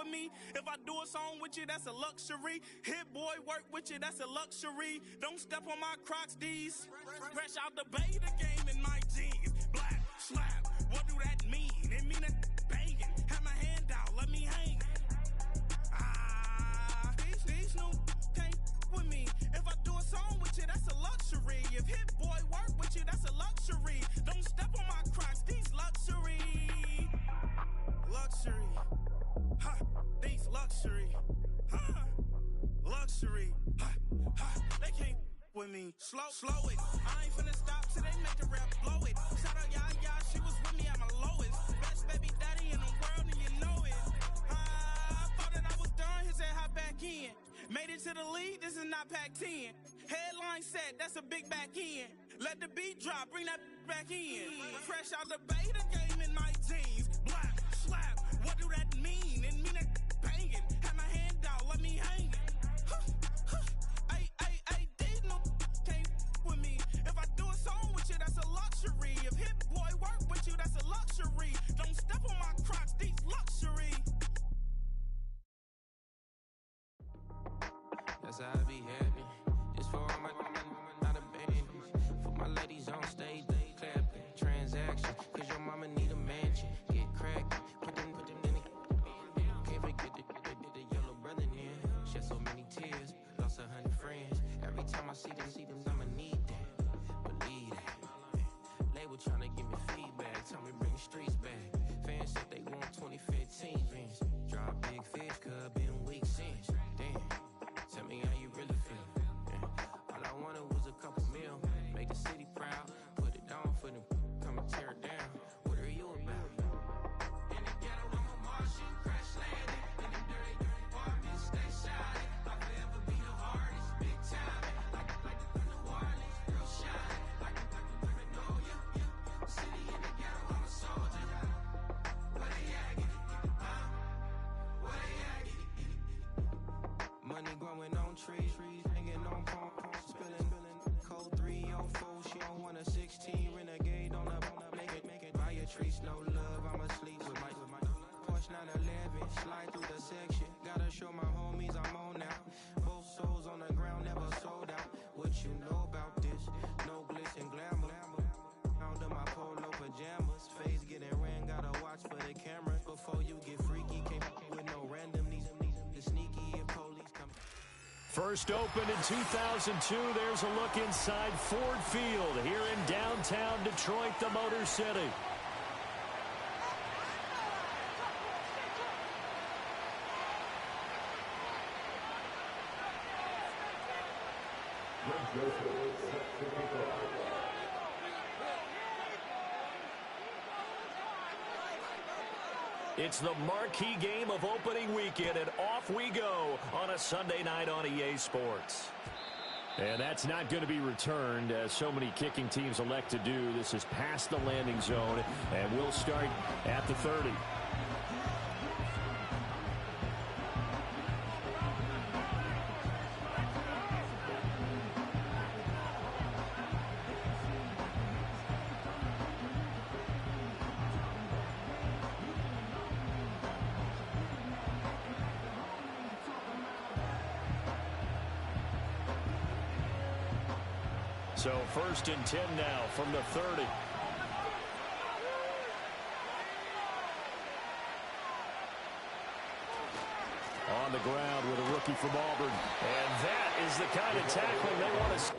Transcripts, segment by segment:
with me. If I do a song with you, that's a luxury. Hit boy, work with you, that's a luxury. Don't step on my Crocs, D's. Fresh out the bay, the game in my jeans. Black, slap, what do that mean? It mean that banging. Have my hand out, let me hang. These new can't with me. If I do a song with you, that's a luxury. If Hit Boy work with you, that's a luxury. Don't step on my Crocs, these luxury. Luxury. Ha, these luxury. Ha, luxury. Ha, ha, they can't with me. Slow it. I ain't finna stop till they make the rap blow it. Shout out Yaya, she was with me at my lowest. Best baby daddy in the world and you know it. I thought that I was done, he said hop back in. Made it to the lead, this is not Pac-10. Headline set, that's a big back end. Let the beat drop, bring that back in. Fresh out the bay, the game in my jeans. Black, slap, what do that mean? It mean that banging. Have my hand out, let me hang it. Ay, these no can't with me. If I do a song with you, that's a luxury. If Hit Boy work with you, that's a luxury. Don't step on my Crocs, these luxury. That's how I be happy. Just for all my not a baby. For my ladies on stage, they clapping. Transaction, cause your mama need a mansion. Get cracked, put them in the. Can't forget the yellow brother in. Shed so many tears, lost 100 friends. Every time I see them, I'ma need that. Believe that. Label tryna give me feedback, tell me bring the streets back. Fans said they want 2015 Vince. Drop big fish, cuz been weak since. Damn. Tell me how you really feel. Yeah. All I wanted was a couple mil. Make the city proud. Put it down for them. Come and tear it down. What are you about? In the ghetto, I'm a Martian. Crash landing. In the dirty apartments, stay shining. I'll forever be the hardest. Big time. Like the New Orleans. Real shine. Like the Magnolia. City in the ghetto, I'm a soldier. Where they at? Get it. Where they at? Get it. Money growing on trees, hanging on palm, spilling, code 304, she don't want a 16, renegade on the make it, buy a tree, no love, I'ma sleep with my Porsche 911, slide through the section, gotta show my homies I'm on now, both souls on the ground, never sold out, what you know about this, no glitz and glamour, under my polo pajamas, face getting ran, gotta watch for the cameras, before you get freaky, can't with no random, these the sneaky if police come. First opened in 2002, there's a look inside Ford Field here in downtown Detroit, the Motor City. It's the marquee game of opening weekend, and off we go on a Sunday night on EA Sports. And that's not going to be returned, as so many kicking teams elect to do. This is past the landing zone, and we'll start at the 30. So 1st and 10 now from the 30. On the ground with a rookie from Auburn. And that is the kind of tackling they want to see.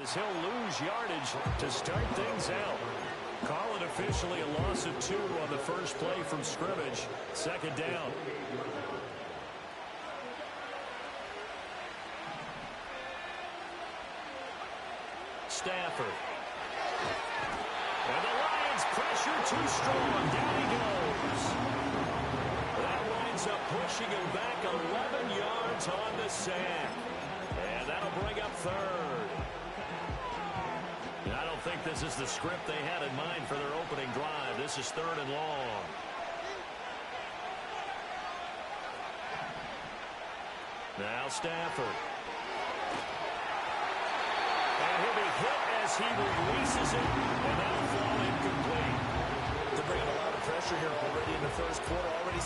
As he'll lose yardage to start things out. Call it officially a loss of 2 on the first play from scrimmage. 2nd down. Stafford. And the Lions pressure too strong. Down he goes. That winds up pushing him back 11 yards on the sack. And that'll bring up third. I don't think this is the script they had in mind for their opening drive. This is 3rd and long. Now Stafford. And he'll be hit as he releases it, and that'll fall incomplete. They're bringing a lot of pressure here already in the first quarter. Already.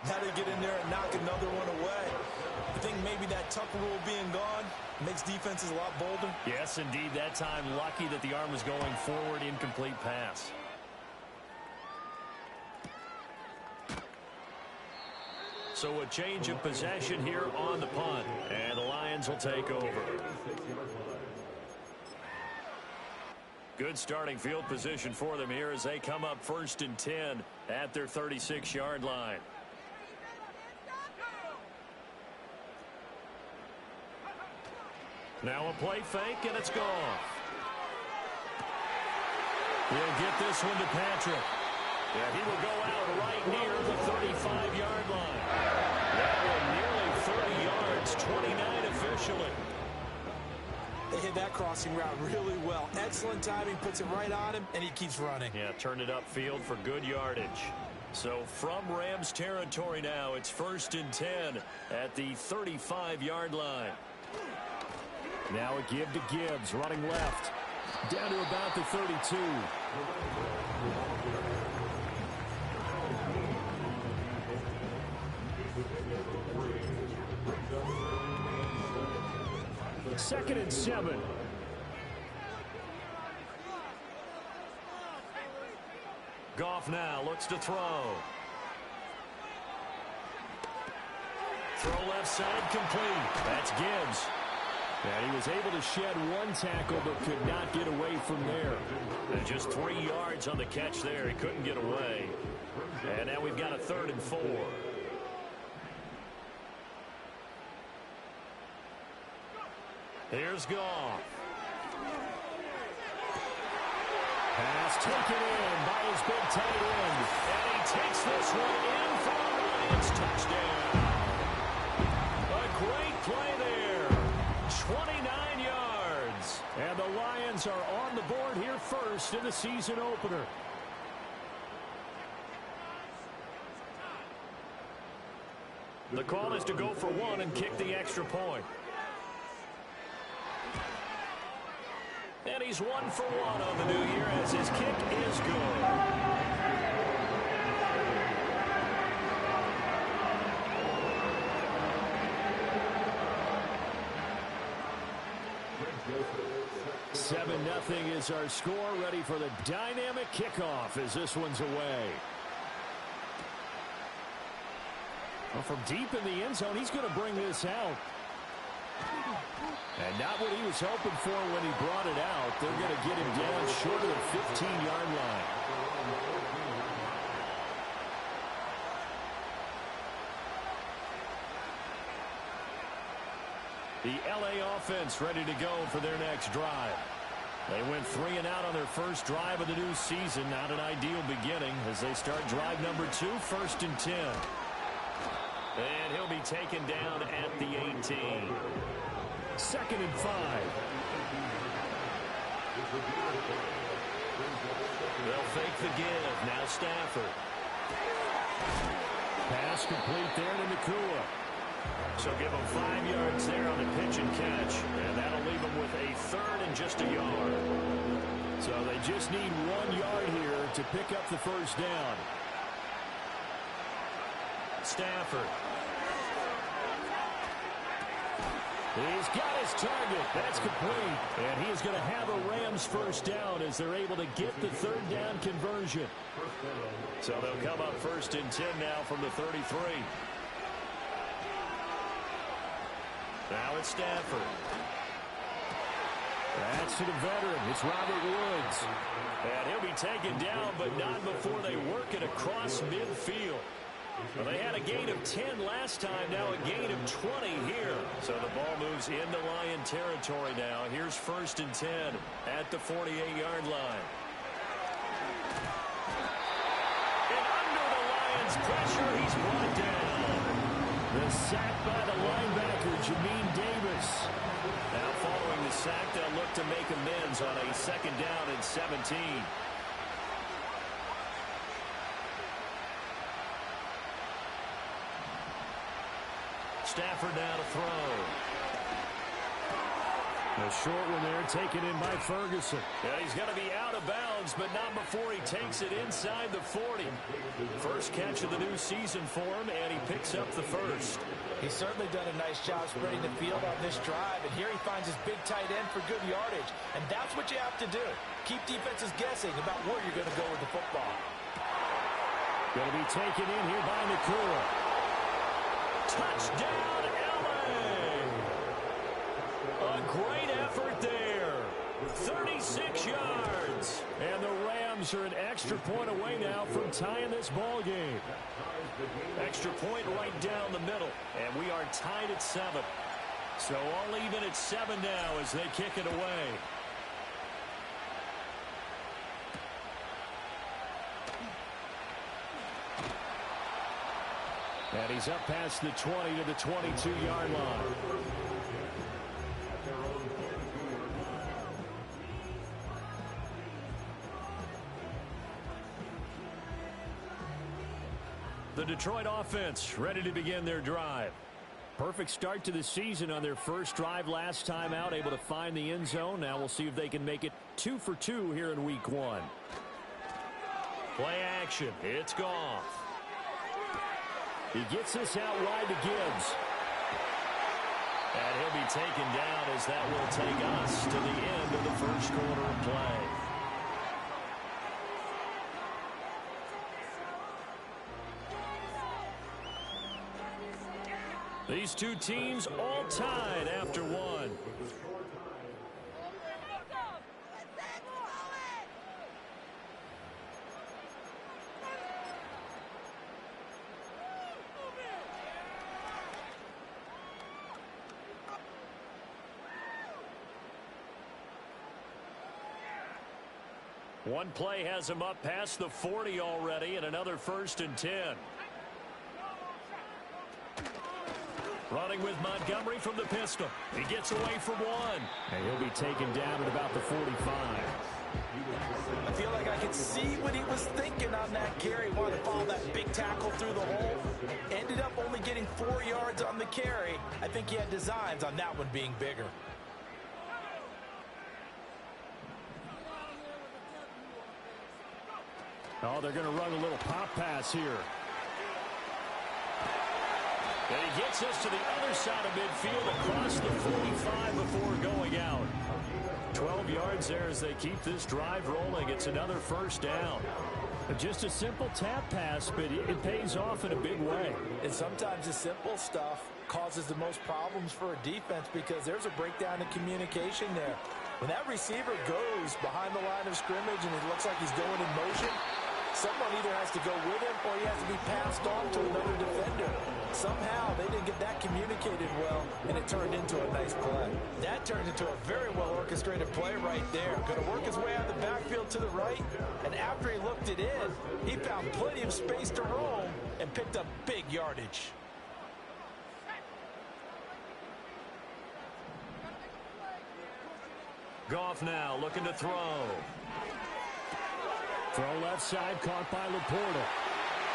Now they get in there and knock another one away. I think maybe that Tucker rule being gone makes defenses a lot bolder. Yes, indeed. That time, lucky that the arm was going forward. Incomplete pass. So a change of possession here on the punt. And the Lions will take over. Good starting field position for them here as they come up 1st and 10 at their 36-yard line. Now a play fake, and it's gone. He'll get this one to Patrick. Yeah, he will go out right near the 35-yard line. That one nearly 30 yards, 29 officially. They hit that crossing route really well. Excellent timing, puts it right on him, and he keeps running. Yeah, turned it upfield for good yardage. So from Rams territory now, it's 1st and 10 at the 35-yard line. Now a give to Gibbs, running left. Down to about the 32. Second and 7. Goff now looks to throw. Throw left side complete. That's Gibbs. And he was able to shed one tackle but could not get away from there. And just 3 yards on the catch there. He couldn't get away. And now we've got a 3rd and 4. Here's Goff. Pass taken in by his big tight end. And he takes this one in for the Lions touchdown. A great play there. 29 yards. And the Lions are on the board here first in the season opener. The call is to go for one and kick the extra point. And he's 1 for 1 on the new year as his kick is good. Seven-0 is our score. Ready for the dynamic kickoff as this one's away. Well, from deep in the end zone, he's going to bring this out. And not what he was hoping for when he brought it out. They're going to get him down short of the 15-yard line. The LA offense ready to go for their next drive. They went 3 and out on their first drive of the new season. Not an ideal beginning as they start drive number 2, 1st and 10. And he'll be taken down at the 18. 2nd and 5. They'll fake the give. Now Stafford. Pass complete there to Nakua. So give him 5 yards there on the pitch and catch. And that'll leave him with a 3rd and just a yard. So they just need 1 yard here to pick up the first down. Stafford. He's got his target. That's complete. And he is going to have a Rams first down as they're able to get the third down conversion. So they'll come up 1st and 10 now from the 33. Now it's Stafford. That's to the veteran. It's Robert Woods. And he'll be taken down, but not before they work it across midfield. Well, they had a gain of 10 last time, now a gain of 20 here. So the ball moves into Lion territory now. Here's 1st and 10 at the 48-yard line. And under the Lions' pressure, he's brought down. The sack by the linebacker, Jamin Davis. Now following the sack, they'll look to make amends on a 2nd down and 17. Stafford now to throw. A short one there, taken in by Ferguson. Yeah, he's going to be out of bounds, but not before he takes it inside the 40. First catch of the new season for him, and he picks up the first. He's certainly done a nice job spreading the field on this drive, and here he finds his big tight end for good yardage. And that's what you have to do. Keep defenses guessing about where you're going to go with the football. Going to be taken in here by Nakua. Touchdown, LA! A great effort there. 36 yards. And the Rams are an extra point away now from tying this ball game. Extra point right down the middle. And we are tied at 7. So all even at 7 now as they kick it away. And he's up past the 20 to the 22-yard line. The Detroit offense ready to begin their drive. Perfect start to the season on their first drive last time out, able to find the end zone. Now we'll see if they can make it 2 for 2 here in week 1. Play action. It's Goff. He gets this out wide to Gibbs. And he'll be taken down as that will take us to the end of the first quarter of play. These two teams all tied after one. One play has him up past the 40 already, and another 1st and 10. Running with Montgomery from the pistol. He gets away from one. And he'll be taken down at about the 45. I feel like I could see what he was thinking on that carry. Wanted to follow that big tackle through the hole. Ended up only getting 4 yards on the carry. I think he had designs on that one being bigger. Oh, they're going to run a little pop pass here. And he gets us to the other side of midfield across the 45 before going out. 12 yards there as they keep this drive rolling. It's another 1st down. Just a simple tap pass, but it pays off in a big way. And sometimes the simple stuff causes the most problems for a defense because there's a breakdown in communication there. When that receiver goes behind the line of scrimmage and it looks like he's going in motion, someone either has to go with him or he has to be passed on to another defender. Somehow they didn't get that communicated well, and it turned into a nice play. That turned into a very well-orchestrated play right there. Going to work his way out of the backfield to the right, and after he looked it in, he found plenty of space to roam and picked up big yardage. Goff now looking to throw. Throw left side, caught by Laporta.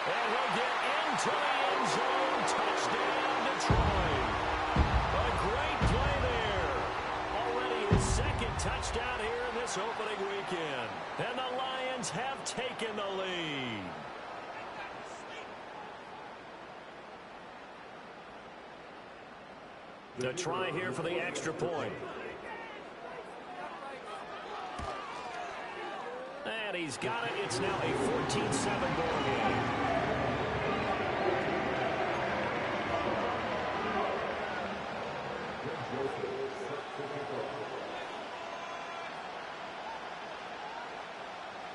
And he'll get into the end zone. Touchdown, Detroit. A great play there. Already his 2nd touchdown here in this opening weekend. And the Lions have taken the lead. The try here for the extra point. And he's got it. It's now a 14-7 ball game.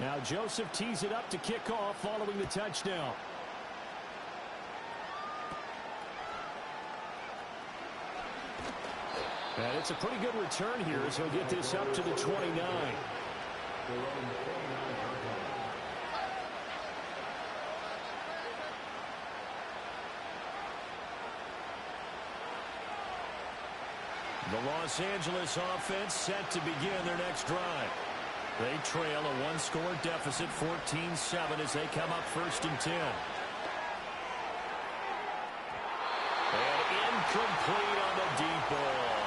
Now Joseph tees it up to kick off following the touchdown. And it's a pretty good return here as he'll get this up to the 29. The Los Angeles offense set to begin their next drive. They trail a one-score deficit, 14-7, as they come up 1st and 10. And incomplete on the deep ball.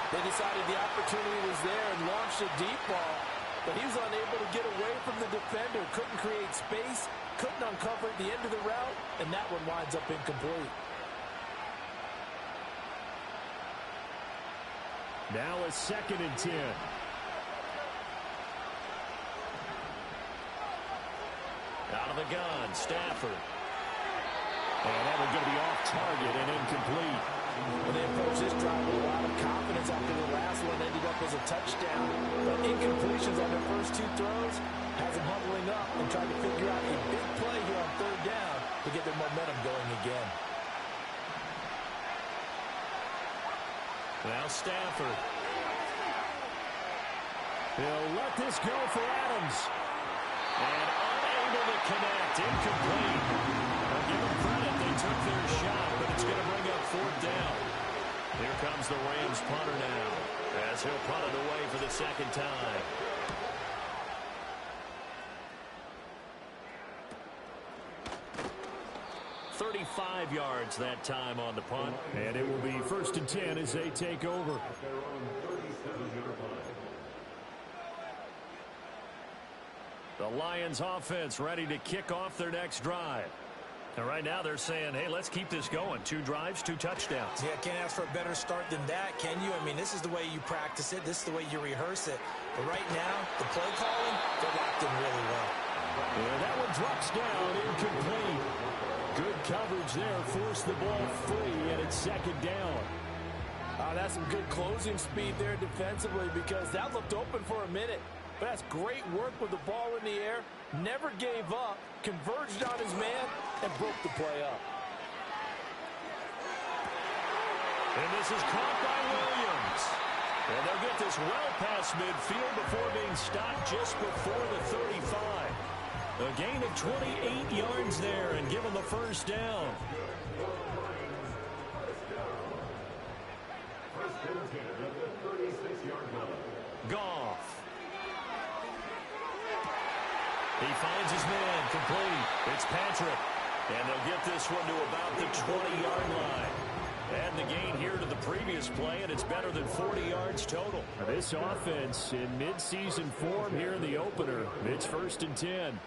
They decided the opportunity was there and launched a deep ball, but he was unable to get away from the defender, couldn't create space, couldn't uncover the end of the route, and that one winds up incomplete. Now a 2nd and 10. Out of the gun, Stafford. And that one's going to be off target and incomplete. When they approach this drive with a lot of confidence after the last one ended up as a touchdown. But incompletions on their first 2 throws has them huddling up and trying to figure out a big play here on 3rd down to get their momentum going again. Now Stafford. He'll let this go for Adams. And unable to connect. Incomplete. I'll give them credit. They took their shot, but it's going to bring up 4th down. Here comes the Rams punter now, as he'll punt it away for the 2nd time. .35 yards that time on the punt. And it will be 1st and 10 as they take over. The Lions offense ready to kick off their next drive. And right now they're saying, hey, let's keep this going. 2 drives, 2 touchdowns. Yeah, can't ask for a better start than that, can you? I mean, this is the way you practice it. This is the way you rehearse it. But right now, the play calling, they're locked in really well. And that one drops down, incomplete. Good coverage there, forced the ball free, and it's 2nd down. That's some good closing speed there defensively, because that looked open for a minute. But that's great work with the ball in the air. Never gave up, converged on his man, and broke the play up. And this is caught by Williams. And they'll get this well past midfield before being stopped just before the 35. A gain of 28 yards there and give them the 1st down. Goff. He finds his man, complete. It's Patrick. And they'll get this one to about the 20-yard line. And the gain here to the previous play, and it's better than 40 yards total. This offense in midseason form here in the opener. It's 1st and 10.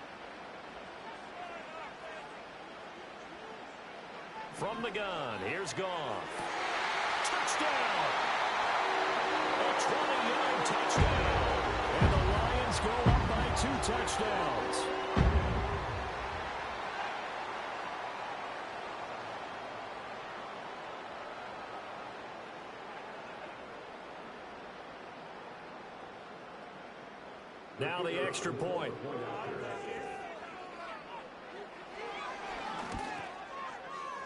From the gun, here's Goff. Touchdown! A 20-yard touchdown. And the Lions go up by 2 touchdowns. Now the extra point.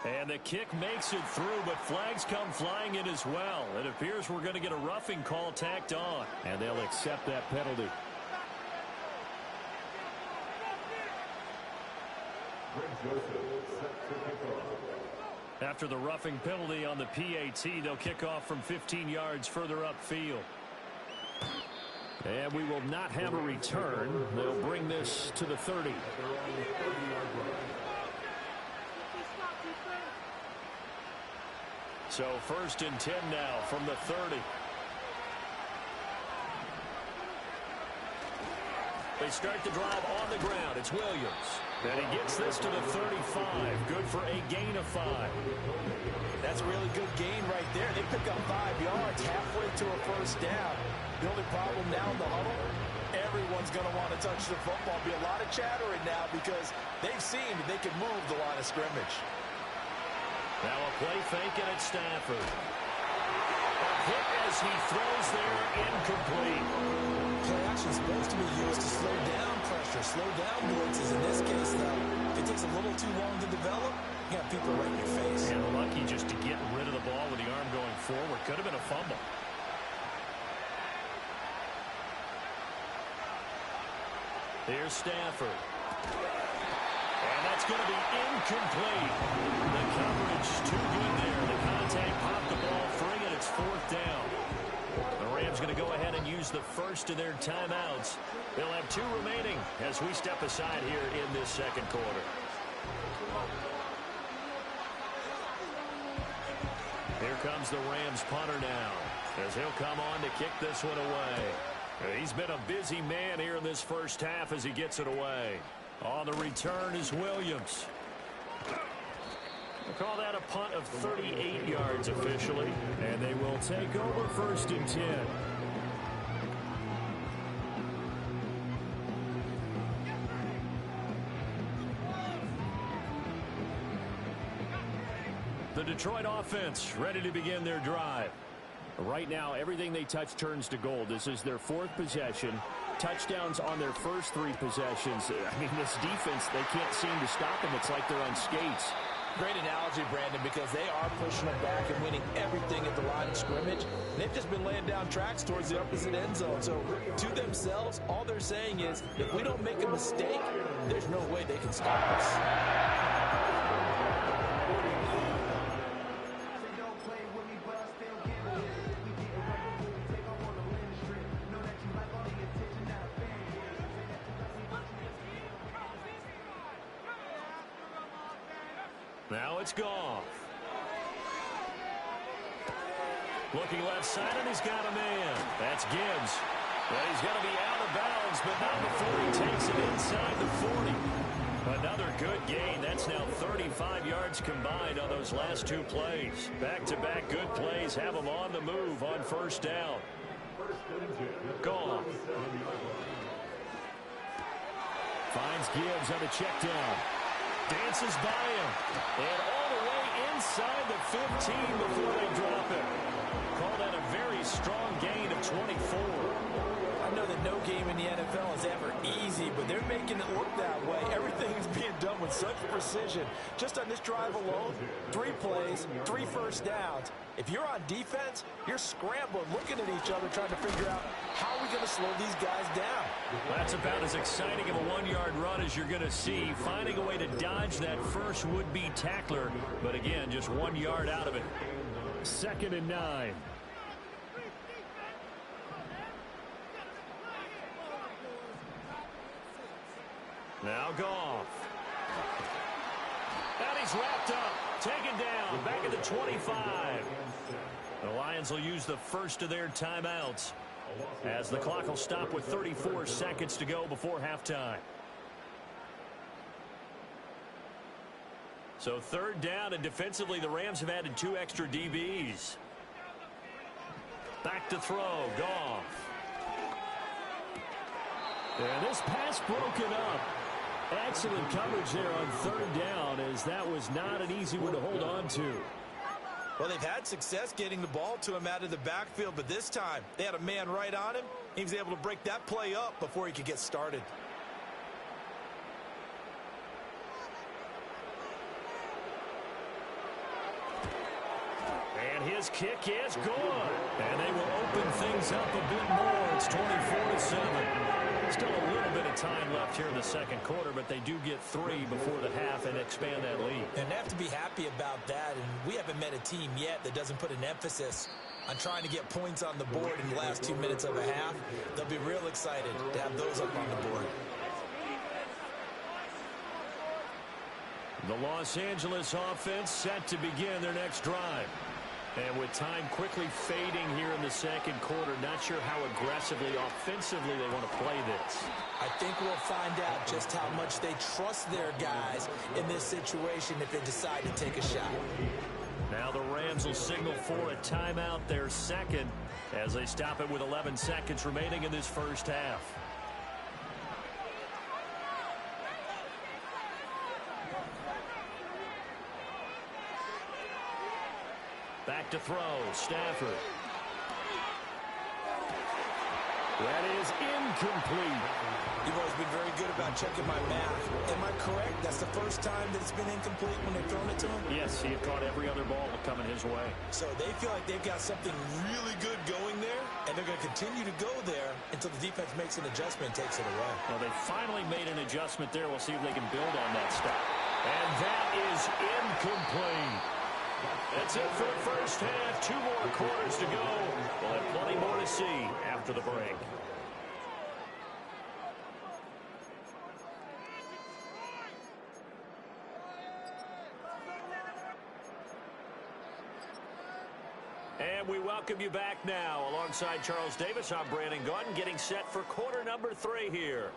And the kick makes it through, but flags come flying in as well. It appears we're going to get a roughing call tacked on. And they'll accept that penalty. After the roughing penalty on the PAT, they'll kick off from 15 yards further upfield. And we will not have a return. They'll bring this to the 30. So 1st and 10 now from the 30. They start the drive on the ground. It's Williams. And he gets this to the 35. Good for a gain of 5. That's a really good gain right there. They pick up 5 yards halfway to a first down. The only problem now in the huddle, everyone's going to want to touch the football. Be a lot of chattering now because they've seen that they can move the line of scrimmage. Now a play fake, and it's Stafford. A hit as he throws there, incomplete. Play action is supposed to be used to slow down pressure, slow down blitzes. In this case, though, if it takes a little too long to develop, you got people right in your face. And lucky just to get rid of the ball with the arm going forward. Could have been a fumble. Here's Stafford. And that's going to be incomplete. The coverage too good there. The contact popped the ball free, and it's 4th down. The Rams going to go ahead and use the first of their timeouts. They'll have 2 remaining as we step aside here in this second quarter. Here comes the Rams punter now as he'll come on to kick this one away. He's been a busy man here in this first half as he gets it away. On the return is Williams. We'll call that a punt of 38 yards officially. And they will take over 1st and 10. The Detroit offense ready to begin their drive. Right now, everything they touch turns to gold. This is their 4th possession. Touchdowns on their first 3 possessions. I mean, this defense, they can't seem to stop them. It's like they're on skates. Great analogy, Brandon, because they are pushing them back and winning everything at the line of scrimmage. They've just been laying down tracks towards the opposite end zone. So to themselves, all they're saying is, if we don't make a mistake, there's no way they can stop us. Now it's Goff. Looking left side, and he's got a man. That's Gibbs. Well, he's going to be out of bounds, but not before he takes it inside the 40. Another good gain. That's now 35 yards combined on those last 2 plays. Back-to-back good plays have them on the move on 1st down. Goff. Finds Gibbs on the check down. Dances by him. And all the way inside the 15 before they drop it. Call that a very strong gain of 24. I know that no game in the NFL is ever easy, but they're making it look that way. Everything is being done with such precision. Just on this drive alone, 3 plays, 3 first downs. If you're on defense, you're scrambling, looking at each other, trying to figure out how are we going to slow these guys down. That's about as exciting of a 1-yard run as you're going to see. Finding a way to dodge that first would-be tackler, but again, just 1 yard out of it. 2nd and 9. Now Goff. And he's wrapped up, taken down, back at the 25. The Lions will use the first of their timeouts as the clock will stop with 34 seconds to go before halftime. So 3rd down, and defensively the Rams have added 2 extra DBs. Back to throw, Goff. And this pass broken up. Excellent coverage there on 3rd down, as that was not an easy one to hold on to. Well, they've had success getting the ball to him out of the backfield, but this time they had a man right on him. He was able to break that play up before he could get started. And his kick is good. And they will open things up a bit more. It's 24-7. Still a little bit of time left here in the second quarter, but they do get 3 before the half and expand that lead. And they have to be happy about that. And we haven't met a team yet that doesn't put an emphasis on trying to get points on the board in the last 2 minutes of a half. They'll be real excited to have those up on the board. The Los Angeles offense set to begin their next drive. And with time quickly fading here in the second quarter, not sure how aggressively, offensively they want to play this. I think we'll find out just how much they trust their guys in this situation if they decide to take a shot. Now the Rams will signal for a timeout, their second, as they stop it with 11 seconds remaining in this first half. Back to throw, Stafford. That is incomplete. You've always been very good about checking my math. Am I correct? That's the first time that it's been incomplete when they've thrown it to him? Yes, he had caught every other ball coming his way. So they feel like they've got something really good going there, and they're going to continue to go there until the defense makes an adjustment and takes it away. Well, they finally made an adjustment there. We'll see if they can build on that stop. And that is incomplete. That's it for the first half. 2 more quarters to go. We'll have plenty more to see after the break. And we welcome you back now. Alongside Charles Davis, I'm Brandon Gaudin, getting set for quarter number 3 here.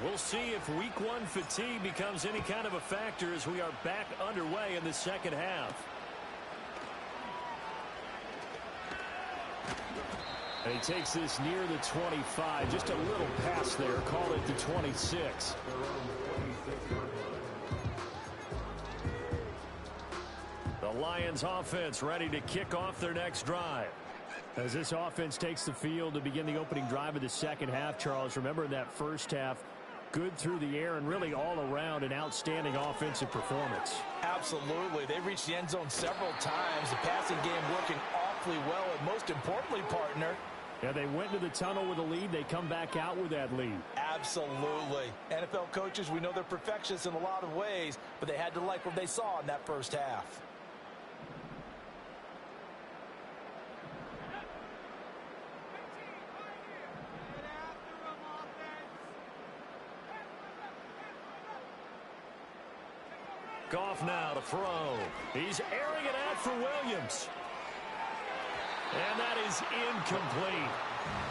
We'll see if week 1 fatigue becomes any kind of a factor as we are back underway in the second half. And he takes this near the 25. Just a little pass there. Call it the 26. The Lions offense ready to kick off their next drive. As this offense takes the field to begin the opening drive of the second half, Charles, remember in that first half, good through the air and really all around an outstanding offensive performance. Absolutely. They reached the end zone several times. The passing game working awfully well. And most importantly, partner, yeah, they went to the tunnel with a lead. They come back out with that lead. Absolutely. NFL coaches, we know they're perfectionists in a lot of ways, but they had to like what they saw in that first half. Goff now to throw. He's airing it out for Williams. And that is incomplete.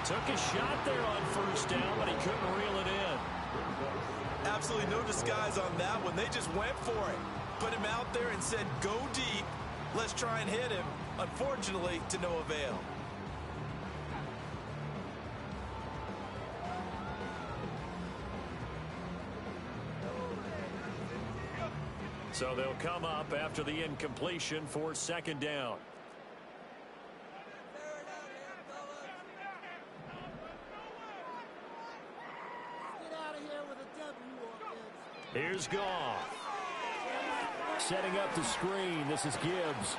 Took a shot there on first down, but he couldn't reel it in. Absolutely no disguise on that one. They just went for it. Put him out there and said, go deep. Let's try and hit him. Unfortunately, to no avail. So they'll come up after the incompletion for second down. Here's Goff. Setting up the screen. This is Gibbs.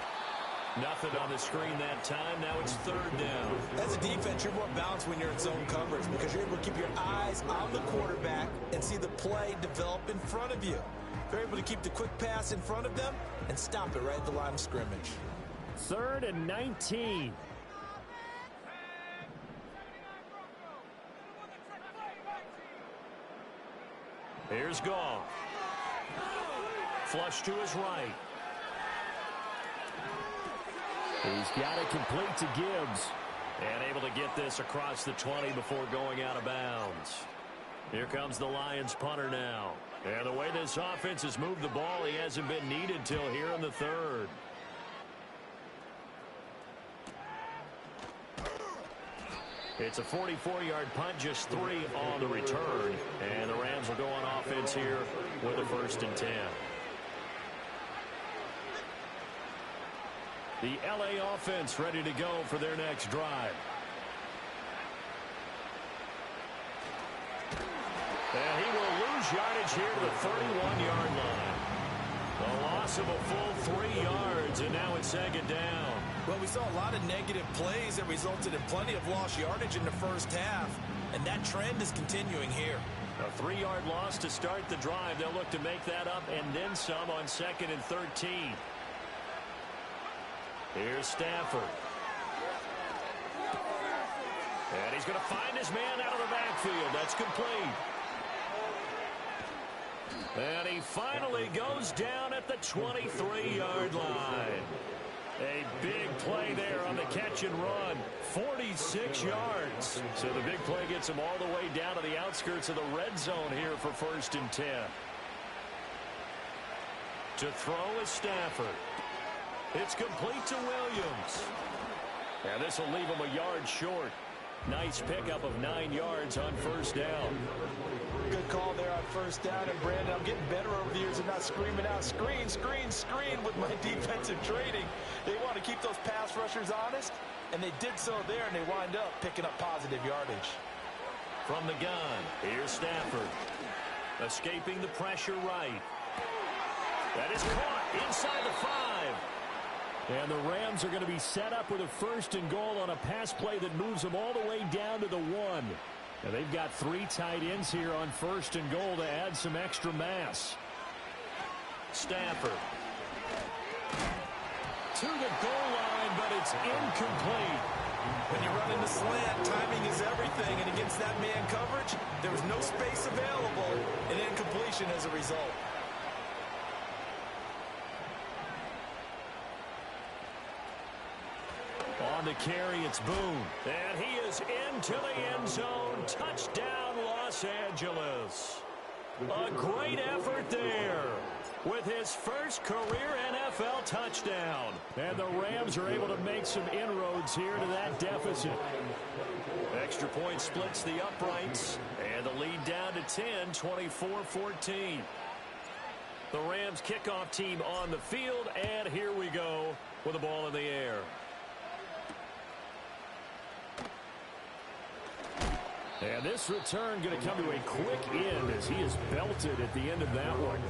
Nothing on the screen that time. Now it's third down. As a defense, you're more balanced when you're in zone coverage because you're able to keep your eyes on the quarterback and see the play develop in front of you. They're able to keep the quick pass in front of them and stop it right at the line of scrimmage. 3rd and 19. Here's Goff. Flush to his right. He's got it complete to Gibbs. And able to get this across the 20 before going out of bounds. Here comes the Lions punter now. And the way this offense has moved the ball, he hasn't been needed till here in the 3rd. It's a 44-yard punt, just 3 on the return. And the Rams will go on offense here with a 1st and 10. The LA offense ready to go for their next drive. And he will lose yardage here to the 31-yard line. A loss of a full 3 yards, and now it's 2nd down. Well, we saw a lot of negative plays that resulted in plenty of lost yardage in the first half, and that trend is continuing here. A 3-yard loss to start the drive. They'll look to make that up and then some on 2nd and 13. Here's Stafford. And he's going to find his man out of the backfield. That's complete. And he finally goes down at the 23-yard line. A big play there on the catch and run. 46 yards. So the big play gets him all the way down to the outskirts of the red zone here for 1st and 10. To throw is Stafford. It's complete to Williams. And this will leave him a yard short. Nice pickup of 9 yards on 1st down. Good call there on 1st down. And, Brandon, I'm getting better over the years of not screaming out, screen, screen, screen with my defensive training. They want to keep those pass rushers honest, and they did so there, and they wind up picking up positive yardage. From the gun, here's Stafford. Escaping the pressure right. That is caught inside the 5. And the Rams are going to be set up with a 1st and goal on a pass play that moves them all the way down to the 1. And they've got 3 tight ends here on 1st and goal to add some extra mass. Stafford. To the goal line, but it's incomplete. When you run in the slant, timing is everything. And against that man coverage, there was no space available. And incompletion as a result. On the carry, it's Boone. And he is into the end zone. Touchdown, Los Angeles. A great effort there with his first career NFL touchdown. And the Rams are able to make some inroads here to that deficit. Extra point splits the uprights. And the lead down to 10, 24-14. The Rams kickoff team on the field. And here we go with the ball in the air. And this return going to come to a quick end as he is belted at the end of that one.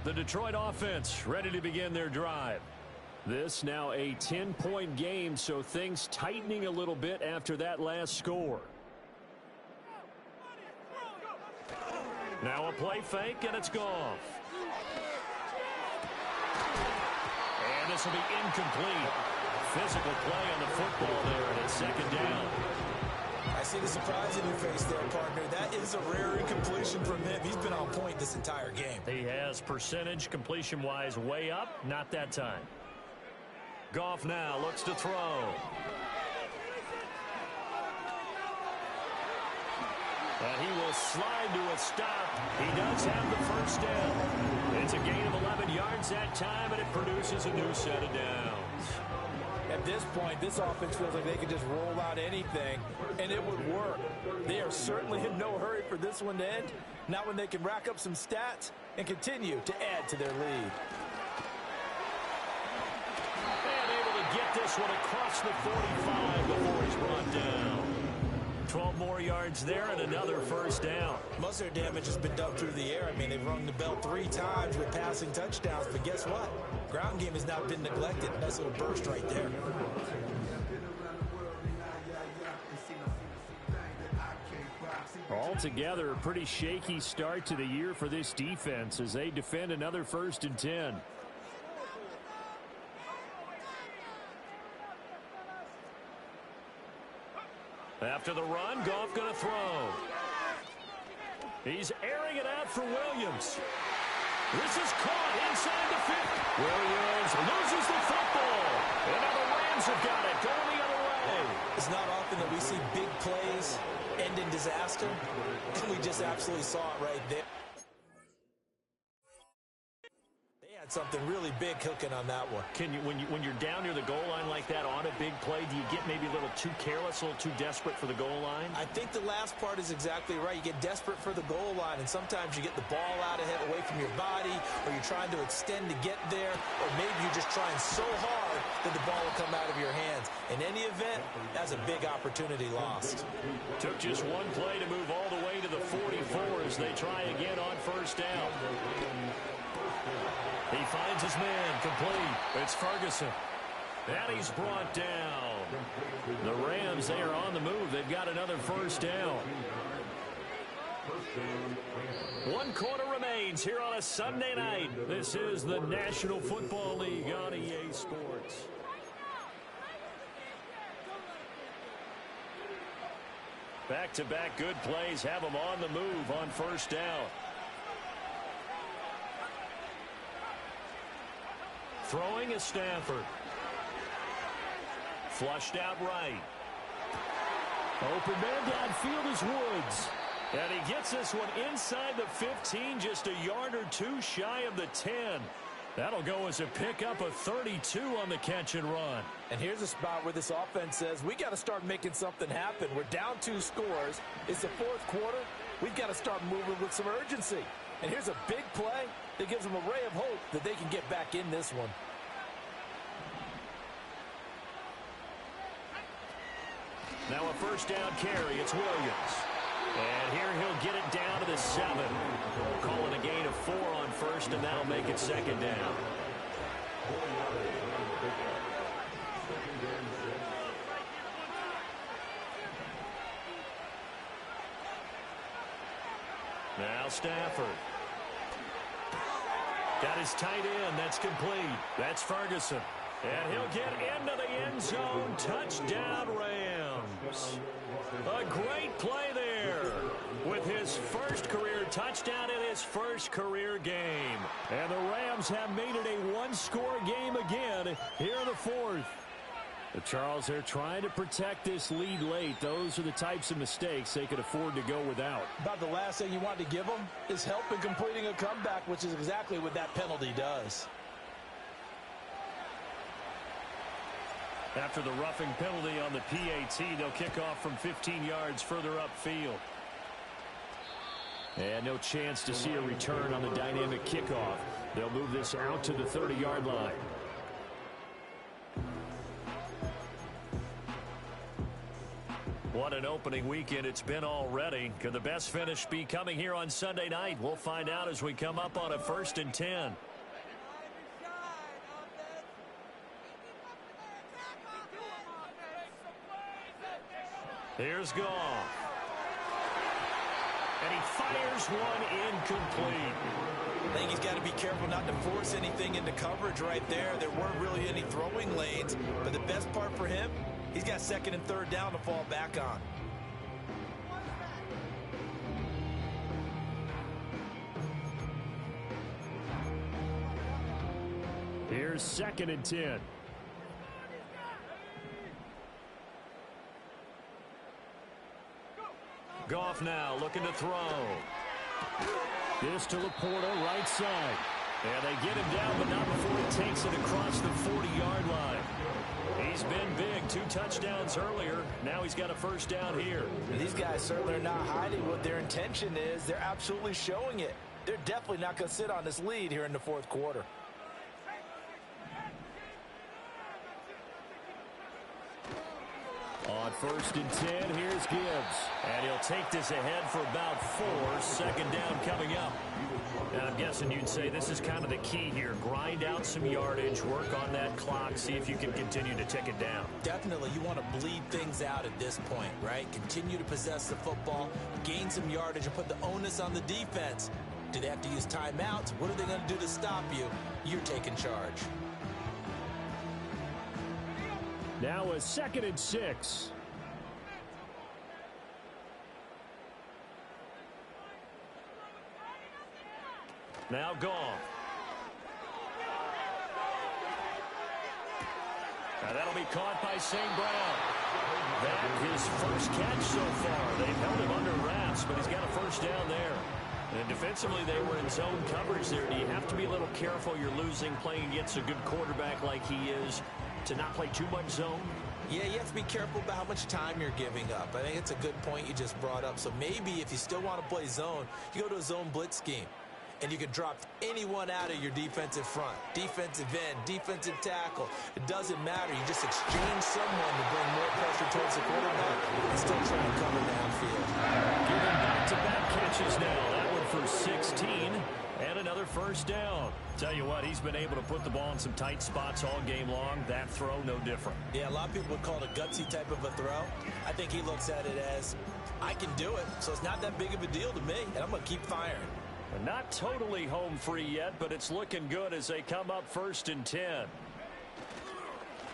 The Detroit offense ready to begin their drive. This now a 10-point game, so things tightening a little bit after that last score. Now a play fake, and it's Goff. And this will be incomplete. Physical play on the football there, and it's 2nd down. I see the surprise in your face there, partner. That is a rare incompletion from him. He's been on point this entire game. He has percentage completion-wise way up, not that time. Goff now looks to throw. And he will slide to a stop. He does have the 1st down. It's a gain of 11 yards that time, and it produces a new set of downs. At this point, this offense feels like they could just roll out anything, and it would work. They are certainly in no hurry for this one to end. Not when they can rack up some stats and continue to add to their lead. And able to get this one across the 45 before he's brought down. 12 more yards there and another 1st down. Most of their damage has been done through the air. I mean, they've rung the bell 3 times with passing touchdowns, but guess what? Ground game has now been neglected. Nice little burst right there. Altogether, a pretty shaky start to the year for this defense as they defend another 1st and 10. After the run, Goff going to throw. He's airing it out for Williams. This is caught inside the 50. Williams loses the football. And now the Rams have got it going the other way. It's not often that we see big plays end in disaster, and we just absolutely saw it right there. Something really big cooking on that one. Can you, when you're down near the goal line like that on a big play, do you get maybe a little too careless, a little too desperate for the goal line? I think the last part is exactly right. You get desperate for the goal line, and sometimes you get the ball out ahead, away from your body, or you're trying to extend to get there, or maybe you're just trying so hard that the ball will come out of your hands. In any event, that's a big opportunity lost. Took just one play to move all the way to the 44 as they try again on 1st down. He finds his man complete. It's Ferguson. And he's brought down. The Rams, they are on the move. They've got another 1st down. 1 quarter remains here on a Sunday night. This is the National Football League on EA Sports. Back-to-back good plays have them on the move on first down. Throwing is Stafford. Flushed out right. Open man downfield is Woods. And he gets this one inside the 15, just a yard or two shy of the 10. That'll go as a pickup of 32 on the catch and run. And here's a spot where this offense says, we got to start making something happen. We're down 2 scores. It's the fourth quarter. We've got to start moving with some urgency. And here's a big play that gives them a ray of hope that they can get back in this one. Now a first down carry. It's Williams. And here he'll get it down to the 7. Calling a gain of 4 on first, and that'll make it second down. Now Stafford. Got his tight end. That's complete. That's Ferguson. And he'll get into the end zone. Touchdown, Rams. A great play there with his first career touchdown in his first career game. And the Rams have made it a one-score game again here in the fourth. But Charles, they're trying to protect this lead late. Those are the types of mistakes they could afford to go without. About the last thing you want to give them is help in completing a comeback, which is exactly what that penalty does. After the roughing penalty on the PAT, they'll kick off from 15 yards further upfield. And no chance to see a return on the dynamic kickoff. They'll move this out to the 30-yard line. What an opening weekend it's been already. Could the best finish be coming here on Sunday night? We'll find out as we come up on a 1st and 10. Here's Goff. And he fires one incomplete. I think he's got to be careful not to force anything into coverage right there. There weren't really any throwing lanes, but the best part for him, he's got 2nd and 3rd down to fall back on. Here's 2nd and 10. Goff now looking to throw. This to Laporta, right side. And they get him down, but not before he takes it across the 40-yard line. He's been big. 2 touchdowns earlier. Now he's got a first down here. And these guys certainly are not hiding what their intention is. They're absolutely showing it. They're definitely not going to sit on this lead here in the fourth quarter. On 1st and 10, here's Gibbs. And he'll take this ahead for about 4. 2nd down coming up. And I'm guessing you'd say this is kind of the key here. Grind out some yardage, work on that clock, see if you can continue to tick it down. Definitely, you want to bleed things out at this point, right? Continue to possess the football, gain some yardage, and put the onus on the defense. Do they have to use timeouts? What are they going to do to stop you? You're taking charge. Now a 2nd and 6. Now Goff. Now that'll be caught by St. Brown. That his first catch so far. They've held him under wraps, but he's got a first down there. And defensively, they were in zone coverage there. Do you have to be a little careful? You're losing, playing against a good quarterback like he is, to not play too much zone? Yeah, you have to be careful about how much time you're giving up. I think it's a good point you just brought up. So maybe if you still want to play zone, you go to a zone blitz scheme. And you can drop anyone out of your defensive front. Defensive end, defensive tackle. It doesn't matter. You just exchange someone to bring more pressure towards the quarterback and still try and cover downfield. Giving back-to-back catches now. That one for 16. And another first down. Tell you what, he's been able to put the ball in some tight spots all game long. That throw, no different. Yeah, a lot of people would call it a gutsy type of a throw. I think he looks at it as, I can do it, so it's not that big of a deal to me, and I'm going to keep firing. Not totally home free yet, but it's looking good as they come up 1st and 10.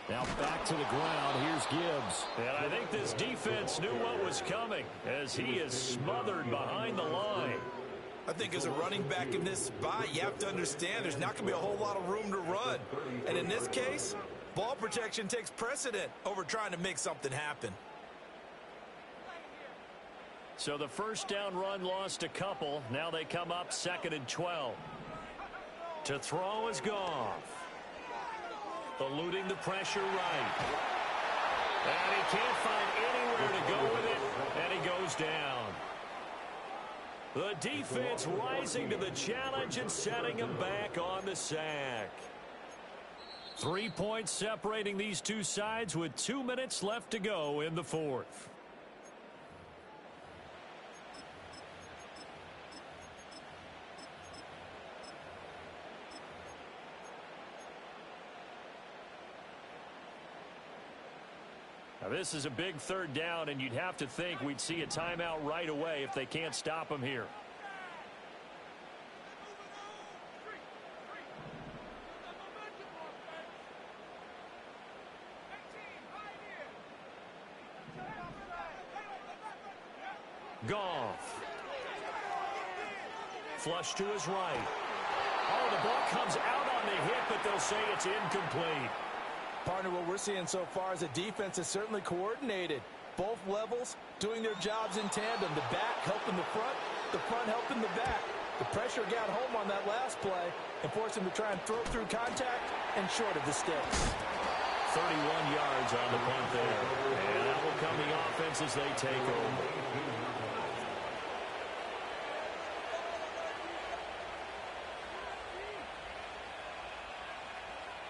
Now back to the ground. Here's Gibbs. And I think this defense knew what was coming as he is smothered behind the line. I think as a running back in this spot, you have to understand there's not going to be a whole lot of room to run. And in this case, ball protection takes precedent over trying to make something happen. So the first down run lost a couple. Now they come up 2nd and 12. To throw is Goff. Eluding the pressure right. And he can't find anywhere to go with it. And he goes down. The defense rising to the challenge and setting him back on the sack. 3 points separating these two sides with 2 minutes left to go in the fourth. Now this is a big 3rd down, and you'd have to think we'd see a timeout right away if they can't stop him here. Goff. Flush to his right. Oh, the ball comes out on the hit, but they'll say it's incomplete. Partner, what we're seeing so far is a defense is certainly coordinated. Both levels doing their jobs in tandem. The back helping the front helping the back. The pressure got home on that last play and forced him to try and throw through contact and short of the sticks. 31 yards on the punt there. And that will come the offense as they take over.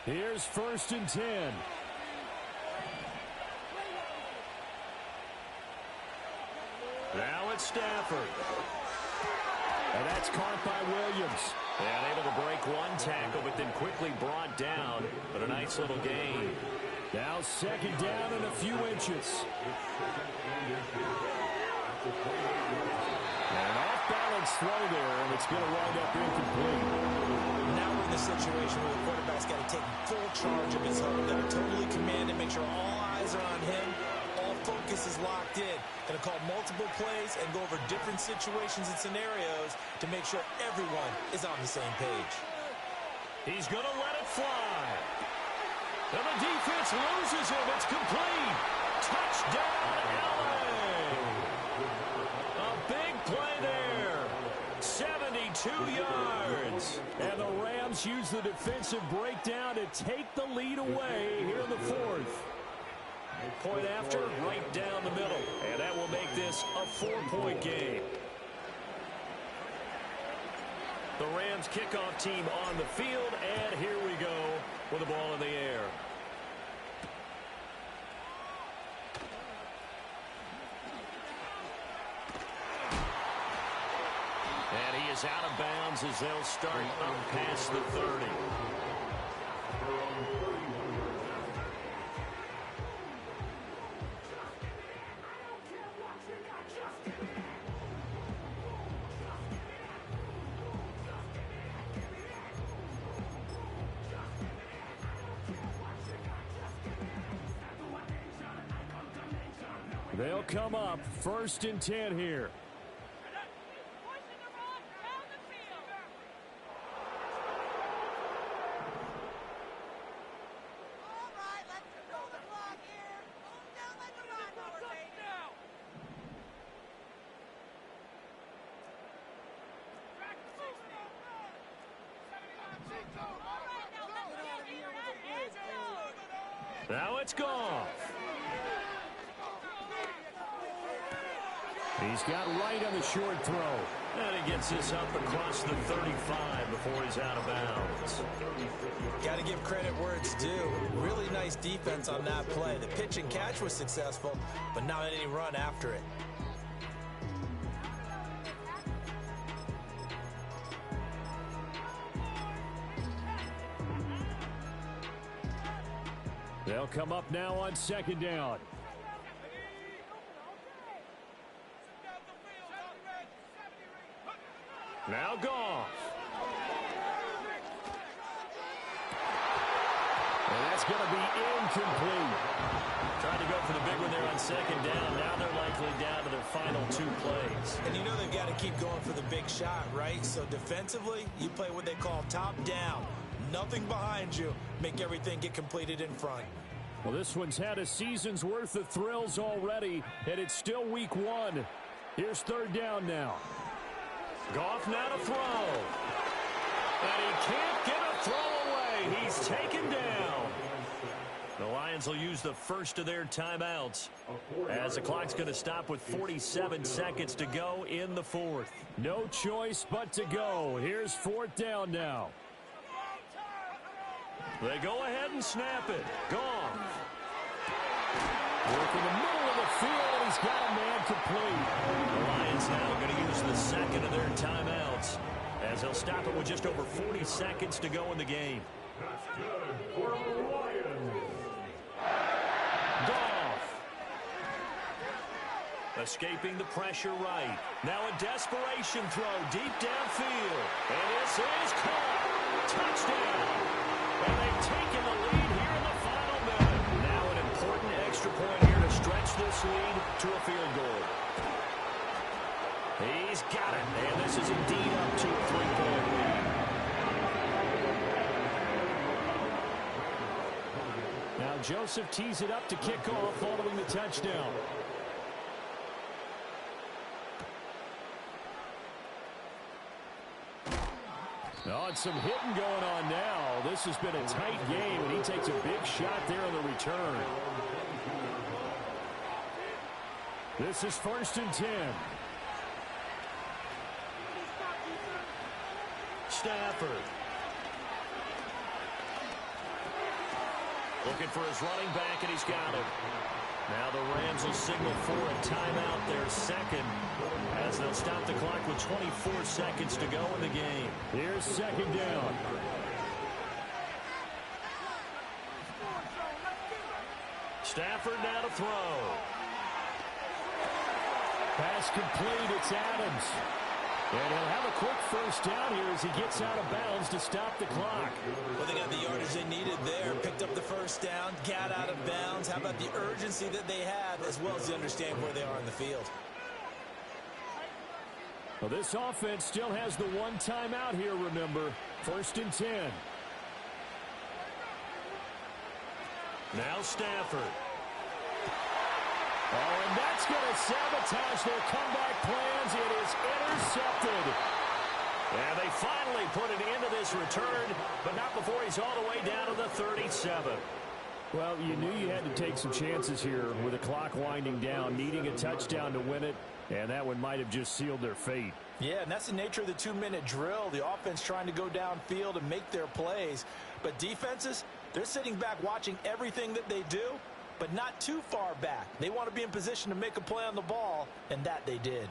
Here's 1st and 10. Now it's Stafford. And that's caught by Williams. And able to break one tackle, but then quickly brought down. But a nice little gain. Now 2nd down and a few inches. An off-balance throw there, and it's going to wind up incomplete. Now we're in the situation where the quarterback's got to take full charge of his huddle. Got to totally command it, make sure all eyes are on him. All focus is locked in. Going to call multiple plays and go over different situations and scenarios to make sure everyone is on the same page. He's going to let it fly. And the defense loses him. It's complete. Touchdown, LA. A big play there. 72 yards. And the Rams use the defensive breakdown to take the lead away here in the fourth. Point after, right down the middle. And that will make this a 4-point game. The Rams kickoff team on the field, and here we go with the ball in the air. And he is out of bounds as they'll start up past the 30. They'll come up 1st and 10 here. Now it's Goff. He's got right on the short throw. And he gets this up across the 35 before he's out of bounds. Got to give credit where it's due. Really nice defense on that play. The pitch and catch was successful, but not any run after it. They'll come up now on 2nd down. Now Goff. And that's is going to be incomplete. Trying to go for the big one there on second down. Now they're likely down to their final 2 plays. And you know they've got to keep going for the big shot, right? So defensively, you play what they call top down. Nothing behind you. Make everything get completed in front. Well, this one's had a season's worth of thrills already, and it's still week 1. Here's third down now. Goff now to throw. And he can't get a throw away. He's taken down. The Lions will use the first of their timeouts as the clock's going to stop with 47 seconds to go in the 4th. No choice but to go. Here's 4th down now. They go ahead and snap it. Goff. Work in the middle of the field, and he's got a man complete. The Lions now going to use the second of their timeouts as they'll stop it with just over 40 seconds to go in the game. Goff. Escaping the pressure right. Now a desperation throw deep downfield. And this is caught. Touchdown. And they've taken the lead here in the final minute. Now an important extra point here to stretch this lead to a field goal. He's got it. And this is indeed up to a 3-point lead. Now Joseph tees it up to kick off following the touchdown. Oh, and some hitting going on now. This has been a tight game, and he takes a big shot there on the return. This is 1st and 10. Stafford. Looking for his running back, and he's got him. Now the Rams will signal for a timeout, their second, as they'll stop the clock with 24 seconds to go in the game. Here's second down. Stafford now to throw. Pass complete, it's Adams. And he'll have a quick first down here as he gets out of bounds to stop the clock. Well, they got the yardage they needed there. Picked up the first down, got out of bounds. How about the urgency that they have, as well as they understand where they are in the field? Well, this offense still has the one timeout here, remember. 1st and 10. Now Stafford. Oh, and that's going to sabotage their comeback plans. It is intercepted. And they finally put it into this return, but not before he's all the way down to the 37. Well, you knew you had to take some chances here with the clock winding down, needing a touchdown to win it, and that one might have just sealed their fate. Yeah, and that's the nature of the 2-minute drill. The offense trying to go downfield and make their plays. But defenses, they're sitting back watching everything that they do, but not too far back. They want to be in position to make a play on the ball, and that they did.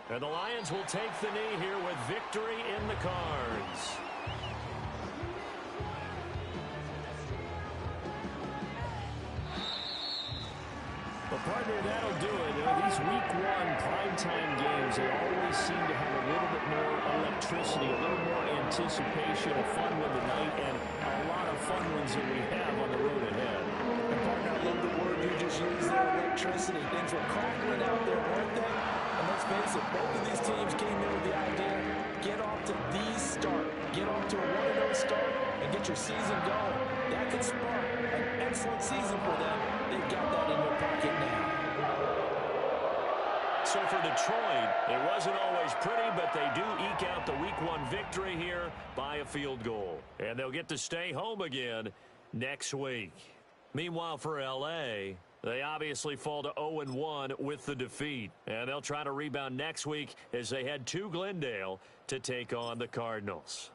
And the Lions will take the knee here with victory in the cards. Well, partner, that'll do it. These week 1 primetime games, they always seem to have a little bit more electricity, a little more anticipation, a fun one tonight, and a lot of fun ones that we have on the road ahead. And partner, I love the word you just used there, electricity. Things were crackling out there, weren't they? And let's face it, both of these teams came in with the idea, get off to the start. Get off to a 1-0 start and get your season going. That could spark an excellent season for them. They've got that in their pocket now. So for Detroit, it wasn't always pretty, but they do eke out the week 1 victory here by a field goal. And they'll get to stay home again next week. Meanwhile, for L.A., they obviously fall to 0-1 with the defeat. And they'll try to rebound next week as they head to Glendale to take on the Cardinals.